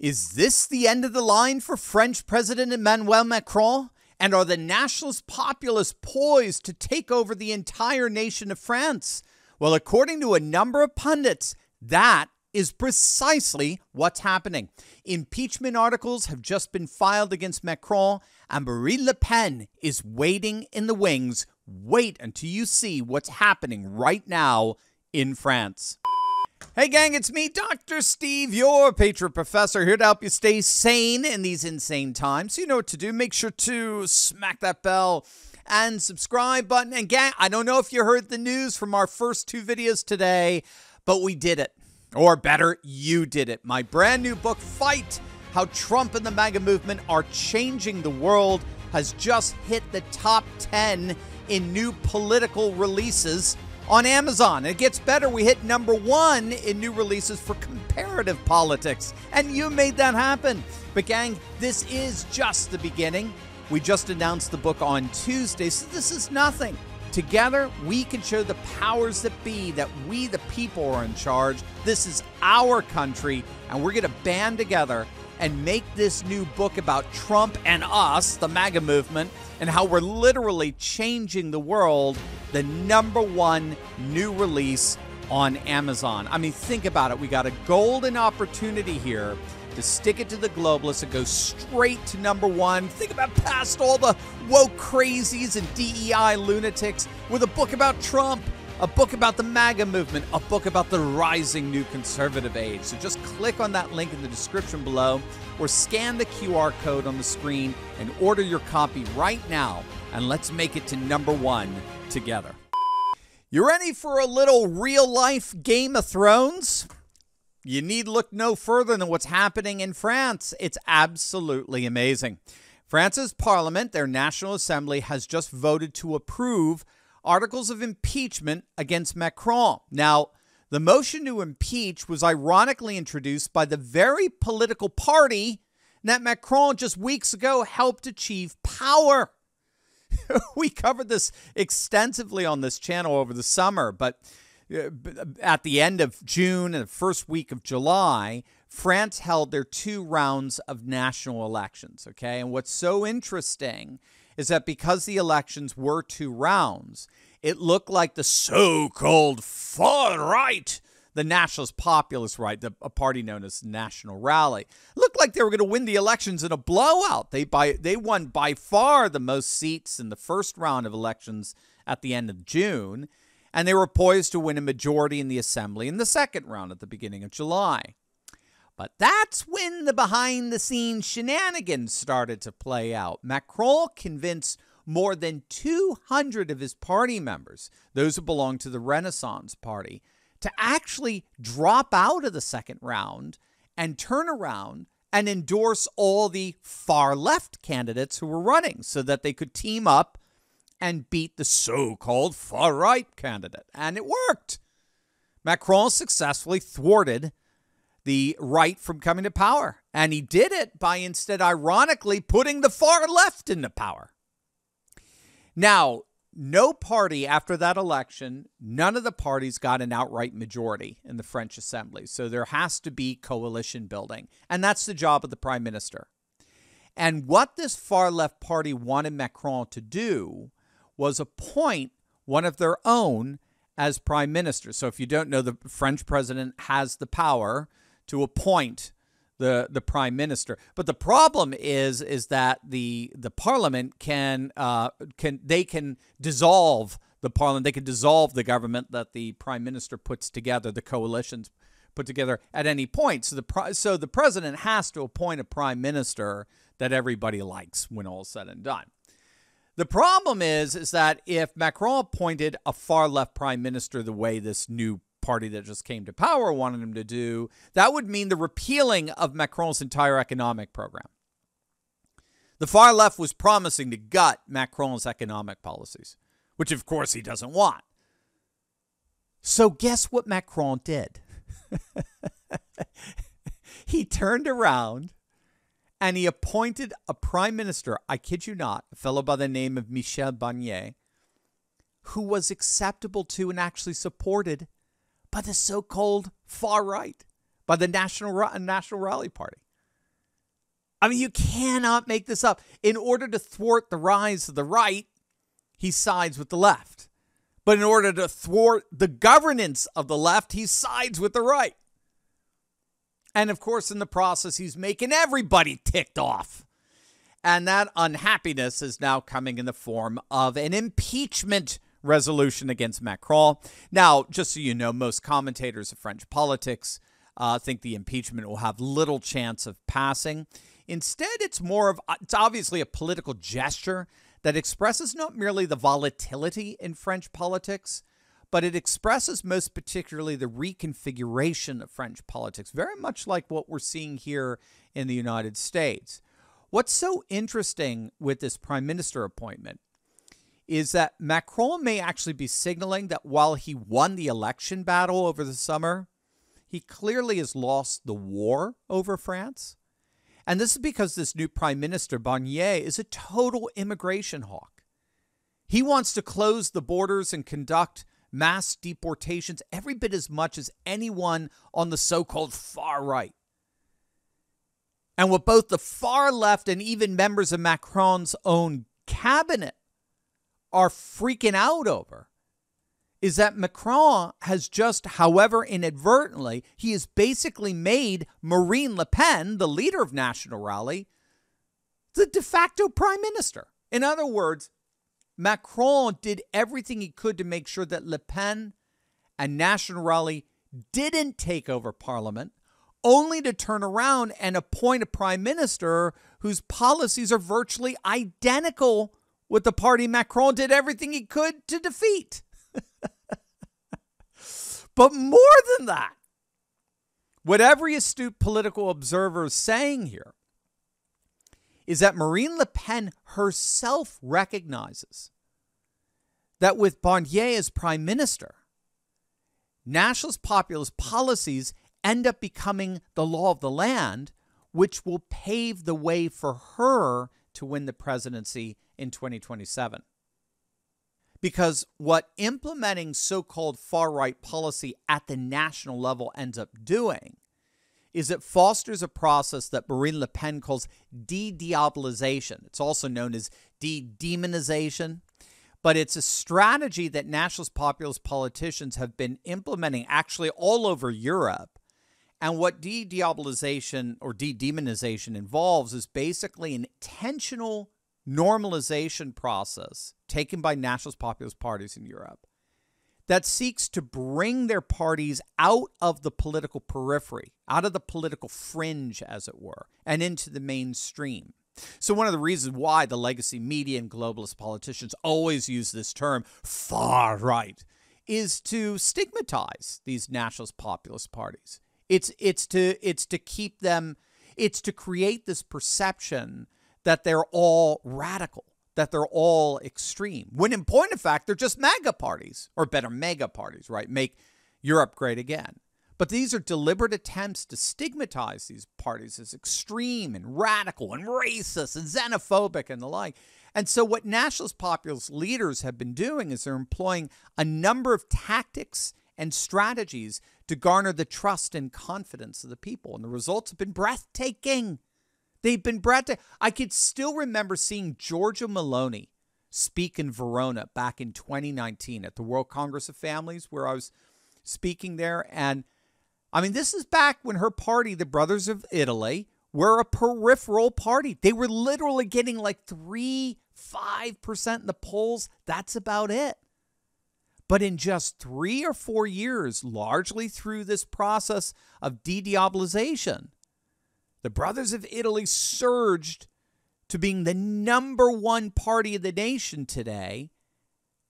Is this the end of the line for French President Emmanuel Macron? And are the nationalist populists poised to take over the entire nation of France? Well, according to a number of pundits, that is precisely what's happening. Impeachment articles have just been filed against Macron, and Marine Le Pen is waiting in the wings. Wait until you see what's happening right now in France. Hey gang, it's me, Dr. Steve, your Patriot Professor, here to help you stay sane in these insane times. So you know what to do. Make sure to smack that bell and subscribe button. And gang, I don't know if you heard the news from our first two videos today, but we did it. Or better, you did it. My brand new book, Fight: How Trump and the MAGA Movement Are Changing the World, has just hit the top 10 in new political releases on Amazon. And it gets better. We hit #1 in new releases for comparative politics. And you made that happen. But gang, this is just the beginning. We just announced the book on Tuesday, so this is nothing. Together, we can show the powers that be that we, the people, are in charge. This is our country, and we're going to band together and make this new book about Trump and us, the MAGA movement, and how we're literally changing the world, the #1 new release on Amazon. I mean, think about it. We got a golden opportunity here to stick it to the globalists and go straight to #1. Think about past all the woke crazies and DEI lunatics with a book about Trump, a book about the MAGA movement, a book about the rising new conservative age. So just click on that link in the description below or scan the QR code on the screen and order your copy right now. And let's make it to #1 together. You ready for a little real-life Game of Thrones? You need look no further than what's happening in France. It's absolutely amazing. France's parliament, their National Assembly, has just voted to approve articles of impeachment against Macron. Now, the motion to impeach was ironically introduced by the very political party that Macron just weeks ago helped achieve power. We covered this extensively on this channel over the summer, but at the end of June and the first week of July, France held their 2 rounds of national elections, okay? And what's so interesting is that because the elections were 2 rounds, it looked like the so-called far right, the nationalist populist right, a party known as National Rally, looked like they were going to win the elections in a blowout. They won by far the most seats in the first round of elections at the end of June, and they were poised to win a majority in the assembly in the second round at the beginning of July. But that's when the behind-the-scenes shenanigans started to play out. Macron convinced more than 200 of his party members, those who belong to the Renaissance Party, to actually drop out of the second round and turn around and endorse all the far-left candidates who were running so that they could team up and beat the so-called far-right candidate. And it worked. Macron successfully thwarted the right from coming to power. And he did it by instead, ironically, putting the far left into power. Now, no party after that election, none of the parties got an outright majority in the French Assembly. So there has to be coalition building. And that's the job of the Prime Minister. And what this far left party wanted Macron to do was appoint one of their own as prime minister. So if you don't know, the French president has the power to appoint the prime minister. But the problem is that the parliament can dissolve the parliament. They can dissolve the government that the prime minister puts together, the coalitions put together at any point. So the president has to appoint a prime minister that everybody likes when all is said and done. The problem is that if Macron appointed a far-left prime minister the way this new party that just came to power wanted him to do, that would mean the repealing of Macron's entire economic program. The far left was promising to gut Macron's economic policies, which of course he doesn't want. So guess what Macron did? He turned around and he appointed a prime minister, I kid you not, a fellow by the name of Michel Barnier, who was acceptable to and actually supported by the so-called far right, by the National Rally Party. I mean, you cannot make this up. In order to thwart the rise of the right, he sides with the left. But in order to thwart the governance of the left, he sides with the right. And of course, in the process, he's making everybody ticked off. And that unhappiness is now coming in the form of an impeachment resolution against Macron. Now, just so you know, most commentators of French politics think the impeachment will have little chance of passing. Instead, it's obviously a political gesture that expresses not merely the volatility in French politics, but it expresses most particularly the reconfiguration of French politics, very much like what we're seeing here in the United States. What's so interesting with this prime minister appointment is that Macron may actually be signaling that while he won the election battle over the summer, he clearly has lost the war over France. And this is because this new prime minister, Barnier, is a total immigration hawk. He wants to close the borders and conduct mass deportations every bit as much as anyone on the so-called far right. And what both the far left and even members of Macron's own cabinet are freaking out over is that Macron has just, however inadvertently, he has basically made Marine Le Pen, the leader of National Rally, the de facto prime minister. In other words, Macron did everything he could to make sure that Le Pen and National Rally didn't take over parliament, only to turn around and appoint a prime minister whose policies are virtually identical with the party Macron did everything he could to defeat. But more than that, what every astute political observer is saying here is that Marine Le Pen herself recognizes that with Barnier as prime minister, nationalist populist policies end up becoming the law of the land, which will pave the way for her to win the presidency in 2027. Because what implementing so-called far-right policy at the national level ends up doing is it fosters a process that Marine Le Pen calls de-diabolization. It's also known as de-demonization. But it's a strategy that nationalist populist politicians have been implementing actually all over Europe. And what de-diabolization or de-demonization involves is basically an intentional normalization process taken by nationalist populist parties in Europe that seeks to bring their parties out of the political periphery, out of the political fringe, as it were, and into the mainstream. So one of the reasons why the legacy media and globalist politicians always use this term, far right, is to stigmatize these nationalist populist parties. It's to keep them, it's to create this perception that they're all radical, that they're all extreme. When in point of fact, they're just MAGA parties, or better, mega parties, right? Make Europe great again. But these are deliberate attempts to stigmatize these parties as extreme and radical and racist and xenophobic and the like. And so what nationalist populist leaders have been doing is they're employing a number of tactics and strategies to garner the trust and confidence of the people. And the results have been breathtaking. They've been breathtaking. I could still remember seeing Giorgia Meloni speak in Verona back in 2019 at the World Congress of Families, where I was speaking there. And I mean, this is back when her party, the Brothers of Italy, were a peripheral party. They were literally getting like 3-5% in the polls. That's about it. But in just 3 or 4 years, largely through this process of de-diabolization, the Brothers of Italy surged to being the #1 party of the nation today.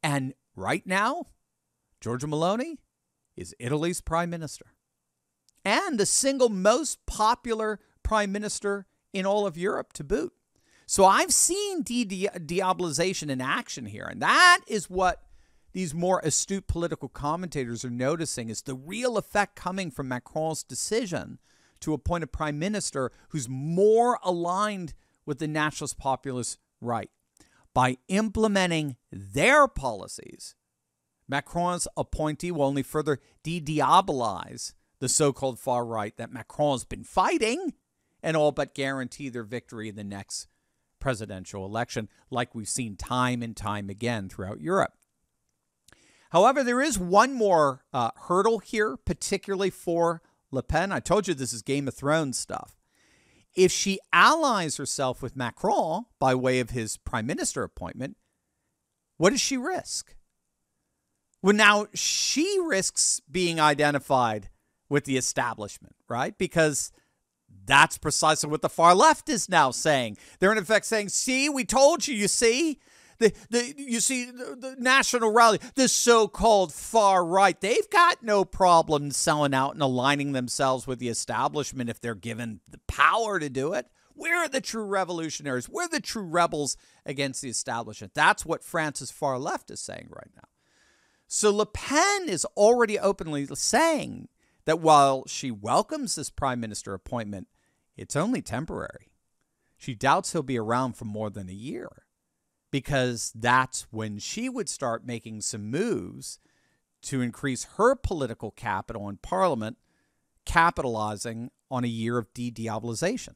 And right now, Giorgia Meloni is Italy's prime minister and the single most popular prime minister in all of Europe to boot. So I've seen de-diabolization in action here. And that is what these more astute political commentators are noticing is the real effect coming from Macron's decision to appoint a prime minister who's more aligned with the nationalist populist right. By implementing their policies, Macron's appointee will only further de-diabolize the so-called far right that Macron's been fighting and all but guarantee their victory in the next presidential election, like we've seen time and time again throughout Europe. However, there is one more hurdle here, particularly for Le Pen. I told you this is Game of Thrones stuff. If she allies herself with Macron by way of his prime minister appointment, what does she risk? Well, now she risks being identified with the establishment, right? Because that's precisely what the far left is now saying. They're in effect saying, see, we told you, you see? The national rally, the so-called far right, they've got no problem selling out and aligning themselves with the establishment if they're given the power to do it. We're the true revolutionaries. We're the true rebels against the establishment. That's what France's far left is saying right now. So Le Pen is already openly saying that while she welcomes this prime minister appointment, it's only temporary. She doubts he'll be around for more than a year, because that's when she would start making some moves to increase her political capital in Parliament, capitalizing on a year of de-diabolization.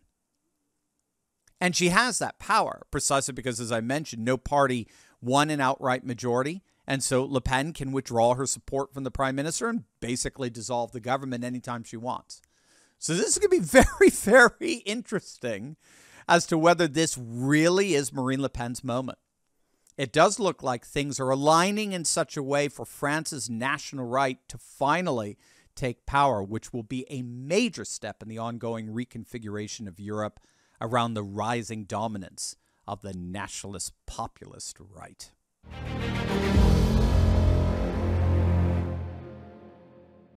And she has that power precisely because, as I mentioned, no party won an outright majority. And so Le Pen can withdraw her support from the prime minister and basically dissolve the government anytime she wants. So this is going to be very, very interesting as to whether this really is Marine Le Pen's moment. It does look like things are aligning in such a way for France's national right to finally take power, which will be a major step in the ongoing reconfiguration of Europe around the rising dominance of the nationalist populist right.